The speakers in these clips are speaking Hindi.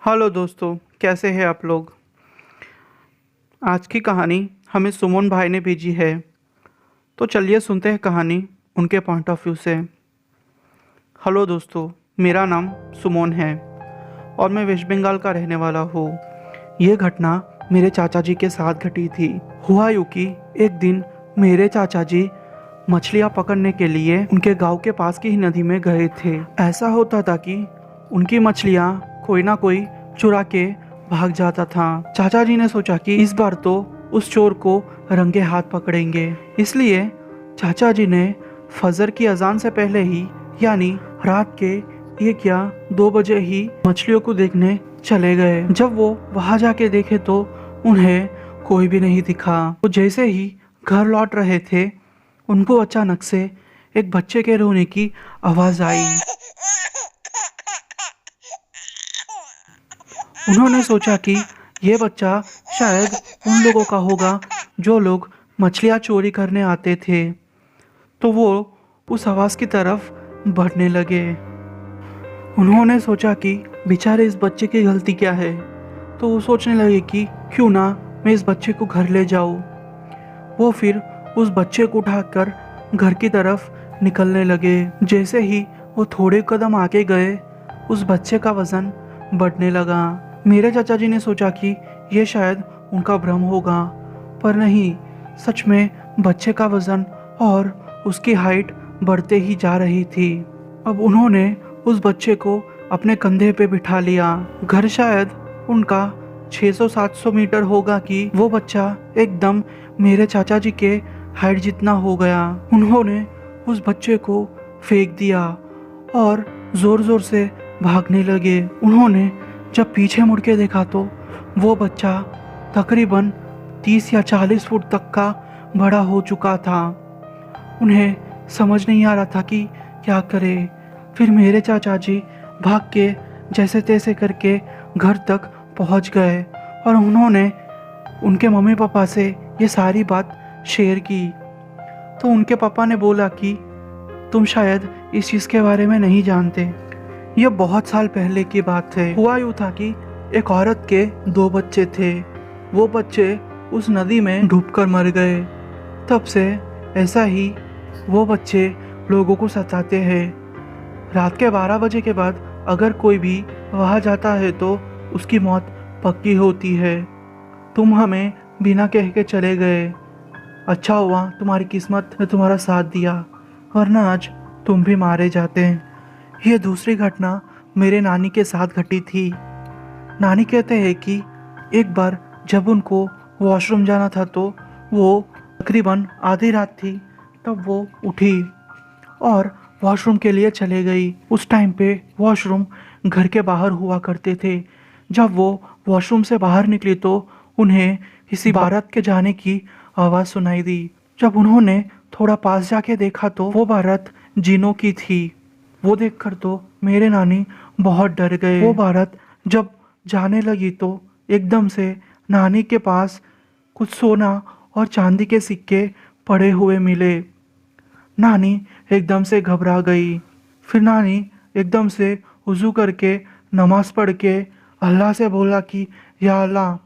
हेलो दोस्तों, कैसे हैं आप लोग। आज की कहानी हमें सुमन भाई ने भेजी है। तो चलिए सुनते हैं कहानी उनके पॉइंट ऑफ व्यू से। हेलो दोस्तों, मेरा नाम सुमन है और मैं वेस्ट बंगाल का रहने वाला हूँ। ये घटना मेरे चाचा जी के साथ घटी थी। हुआ यूँ कि एक दिन मेरे चाचा जी मछलियाँ पकड़ने के लिए उनके गांव के पास की ही नदी में गए थे। ऐसा होता था कि उनकी मछलियाँ कोई ना कोई चुरा के भाग जाता था। चाचा जी ने सोचा कि इस बार तो उस चोर को रंगे हाथ पकड़ेंगे। इसलिए चाचा जी ने फजर की अजान से पहले ही यानी रात के 1 या 2 बजे ही मछलियों को देखने चले गए। जब वो वहां जाके देखे तो उन्हें कोई भी नहीं दिखा। वो जैसे ही घर लौट रहे थे, उनको अचानक से एक बच्चे के रोने की आवाज आई। उन्होंने सोचा कि ये बच्चा शायद उन लोगों का होगा जो लोग मछलियाँ चोरी करने आते थे। तो वो उस आवाज़ की तरफ बढ़ने लगे। उन्होंने सोचा कि बेचारे इस बच्चे की गलती क्या है। तो वो सोचने लगे कि क्यों ना मैं इस बच्चे को घर ले जाऊँ। वो फिर उस बच्चे को उठाकर घर की तरफ निकलने लगे। जैसे ही वो थोड़े कदम आगे गए, उस बच्चे का वजन बढ़ने लगा। मेरे चाचा जी ने सोचा कि ये शायद उनका भ्रम होगा, पर नहीं, सच में बच्चे का वजन और उसकी हाइट बढ़ते ही जा रही थी। अब उन्होंने उस बच्चे को अपने कंधे पे बिठा लिया। घर शायद उनका 600-700 मीटर होगा कि वो बच्चा एकदम मेरे चाचा जी के हाइट जितना हो गया। उन्होंने उस बच्चे को फेंक दिया और जोर जोर से भागने लगे। उन्होंने जब पीछे मुड़ के देखा तो वो बच्चा तकरीबन 30 या 40 फुट तक का बड़ा हो चुका था। उन्हें समझ नहीं आ रहा था कि क्या करे। फिर मेरे चाचा जी भाग के जैसे तैसे करके घर तक पहुंच गए और उन्होंने उनके मम्मी पापा से ये सारी बात शेयर की। तो उनके पापा ने बोला कि तुम शायद इस चीज़ के बारे में नहीं जानते। यह बहुत साल पहले की बात है। हुआ यूँ था कि एक औरत के 2 बच्चे थे। वो बच्चे उस नदी में डूबकर मर गए। तब से ऐसा ही वो बच्चे लोगों को सताते हैं। रात के 12 बजे के बाद अगर कोई भी वहाँ जाता है तो उसकी मौत पक्की होती है। तुम हमें बिना कह के चले गए। अच्छा हुआ तुम्हारी किस्मत ने तुम्हारा साथ दिया, वरना आज तुम भी मारे जाते। यह दूसरी घटना मेरे नानी के साथ घटी थी। नानी कहते हैं कि एक बार जब उनको वॉशरूम जाना था तो वो तकरीबन आधी रात थी, तब वो उठी और वॉशरूम के लिए चले गई। उस टाइम पे वॉशरूम घर के बाहर हुआ करते थे। जब वो वॉशरूम से बाहर निकली तो उन्हें किसी बारात के जाने की आवाज़ सुनाई दी। जब उन्होंने थोड़ा पास जाके देखा तो वो बारात जीनों की थी। वो देखकर तो मेरे नानी बहुत डर गए। वो बारात जब जाने लगी तो एकदम से नानी के पास कुछ सोना और चांदी के सिक्के पड़े हुए मिले। नानी एकदम से घबरा गई। फिर नानी एकदम से वुज़ू करके नमाज पढ़ के अल्लाह से बोला कि या अल्लाह,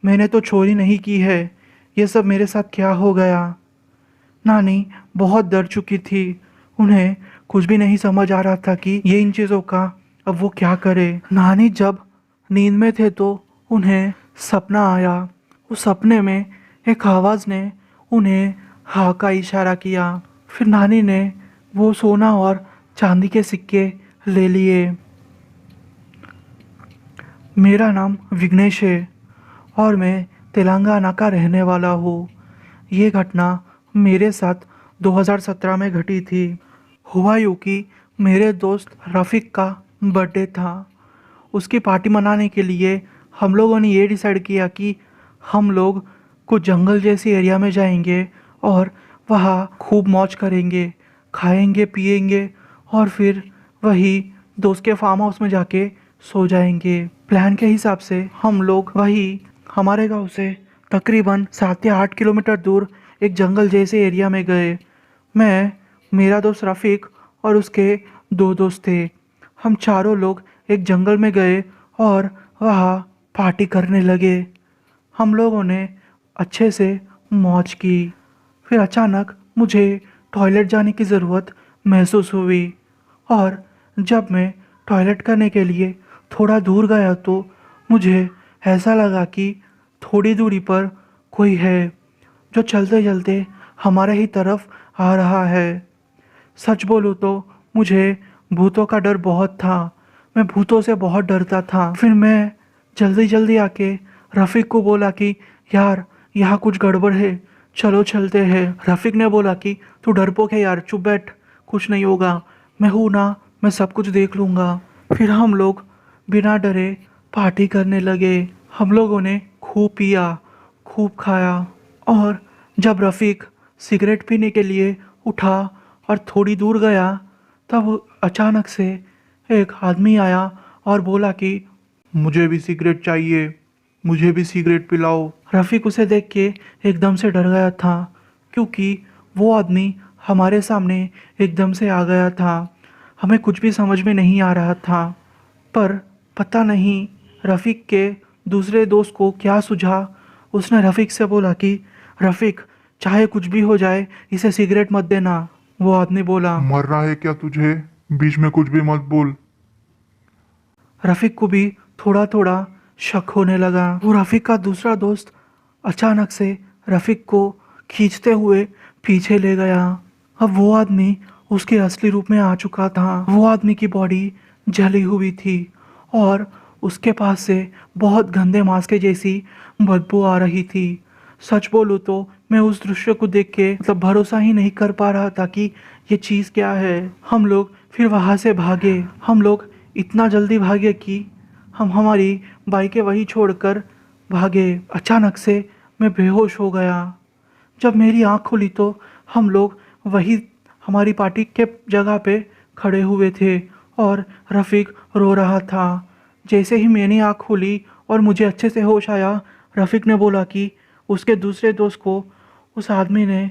मैंने तो चोरी नहीं की है, ये सब मेरे साथ क्या हो गया। नानी बहुत डर चुकी थी। उन्हें कुछ भी नहीं समझ आ रहा था कि ये इन चीज़ों का अब वो क्या करे। नानी जब नींद में थे तो उन्हें सपना आया। उस सपने में एक आवाज़ ने उन्हें हाँ का इशारा किया। फिर नानी ने वो सोना और चांदी के सिक्के ले लिए। मेरा नाम विघ्नेश है और मैं तेलंगाना का रहने वाला हूँ। ये घटना मेरे साथ 2017 में घटी थी। हुआ यूँ कि मेरे दोस्त रफ़ीक का बर्थडे था। उसकी पार्टी मनाने के लिए हम लोगों ने ये डिसाइड किया कि हम लोग कुछ जंगल जैसी एरिया में जाएंगे और वहाँ खूब मौज करेंगे, खाएंगे पिएंगे और फिर वही दोस्त के फार्म हाउस में जाके सो जाएंगे। प्लान के हिसाब से हम लोग वही हमारे गांव से तकरीबन 7 या 8 किलोमीटर दूर एक जंगल जैसे एरिया में गए। मैं, मेरा दोस्त रफ़ीक और उसके 2 दोस्त थे। हम चारों लोग एक जंगल में गए और वहाँ पार्टी करने लगे। हम लोगों ने अच्छे से मौज की। फिर अचानक मुझे टॉयलेट जाने की ज़रूरत महसूस हुई और जब मैं टॉयलेट करने के लिए थोड़ा दूर गया तो मुझे ऐसा लगा कि थोड़ी दूरी पर कोई है जो चलते चलते हमारे ही तरफ आ रहा है। सच बोलूँ तो मुझे भूतों का डर बहुत था। मैं भूतों से बहुत डरता था। फिर मैं जल्दी जल्दी आके रफ़ीक को बोला कि यार यहाँ कुछ गड़बड़ है, चलो चलते हैं। रफ़ीक ने बोला कि तू डरपोक है यार, चुप बैठ, कुछ नहीं होगा, मैं हूँ ना, मैं सब कुछ देख लूँगा। फिर हम लोग बिना डरे पार्टी करने लगे। हम लोगों ने खूब पिया, खूब खाया और जब रफ़ीक सिगरेट पीने के लिए उठा और थोड़ी दूर गया तब अचानक से एक आदमी आया और बोला कि मुझे भी सिगरेट चाहिए, मुझे भी सिगरेट पिलाओ। रफ़ीक उसे देख के एकदम से डर गया था क्योंकि वो आदमी हमारे सामने एकदम से आ गया था। हमें कुछ भी समझ में नहीं आ रहा था, पर पता नहीं रफ़ीक के दूसरे दोस्त को क्या सूझा। उसने रफ़ीक से बोला कि रफ़ीक, चाहे कुछ भी हो जाए इसे सिगरेट मत देना। वो आदमी बोला। मरना है क्या तुझे? बीच में कुछ भी मत बोल। रफ़ीक को भी थोड़ा थोड़ा शक होने लगा। वो रफ़ीक का दूसरा दोस्त अचानक से रफ़ीक को खींचते हुए पीछे ले गया। अब वो आदमी उसके असली रूप में आ चुका था। वो आदमी की बॉडी जली हुई थी और उसके पास से बहुत गंदे मांस के जैसी बदबू आ रही थी। सच बोलूँ तो मैं उस दृश्य को देख के भरोसा ही नहीं कर पा रहा था कि ये चीज़ क्या है। हम लोग फिर वहाँ से भागे। हम लोग इतना जल्दी भागे कि हम हमारी बाइकें वहीं छोड़कर भागे। अचानक से मैं बेहोश हो गया। जब मेरी आँख खुली तो हम लोग वही हमारी पार्टी के जगह पे खड़े हुए थे और रफ़ीक रो रहा था। जैसे ही मैंने आँख खोली और मुझे अच्छे से होश आया, रफ़ीक ने बोला कि उसके दूसरे दोस्त को उस आदमी ने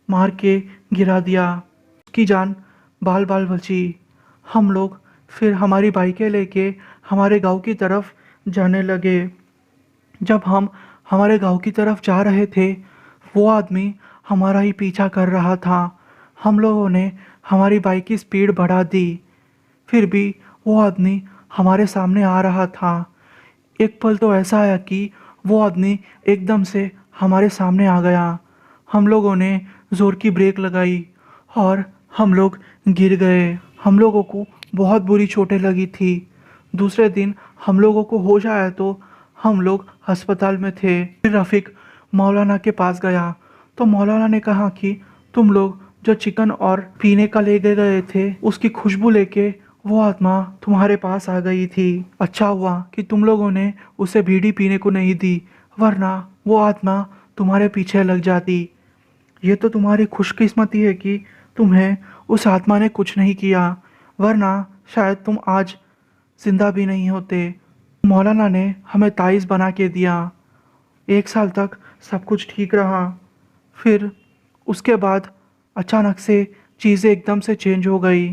मार के गिरा दिया, उसकी जान बाल बाल बची। हम लोग फिर हमारी बाइकें लेके हमारे गांव की तरफ जाने लगे। जब हम हमारे गांव की तरफ जा रहे थे वो आदमी हमारा ही पीछा कर रहा था। हम लोगों ने हमारी बाइक की स्पीड बढ़ा दी, फिर भी वो आदमी हमारे सामने आ रहा था। एक पल तो ऐसा आया कि वो आदमी एकदम से हमारे सामने आ गया। हम लोगों ने ज़ोर की ब्रेक लगाई और हम लोग गिर गए। हम लोगों को बहुत बुरी चोटें लगी थी। दूसरे दिन हम लोगों को होश आया तो हम लोग अस्पताल में थे। फिर रफ़ीक मौलाना के पास गया तो मौलाना ने कहा कि तुम लोग जो चिकन और पीने का ले गए थे उसकी खुशबू लेके वो आत्मा तुम्हारे पास आ गई थी। अच्छा हुआ कि तुम लोगों ने उसे बीड़ी पीने को नहीं दी, वरना वो आत्मा तुम्हारे पीछे लग जाती। ये तो तुम्हारी खुशकिस्मती है कि तुम्हें उस आत्मा ने कुछ नहीं किया, वरना शायद तुम आज जिंदा भी नहीं होते। मौलाना ने हमें ताइज़ बना के दिया। 1 साल तक सब कुछ ठीक रहा। फिर उसके बाद अचानक से चीज़ें एकदम से चेंज हो गई।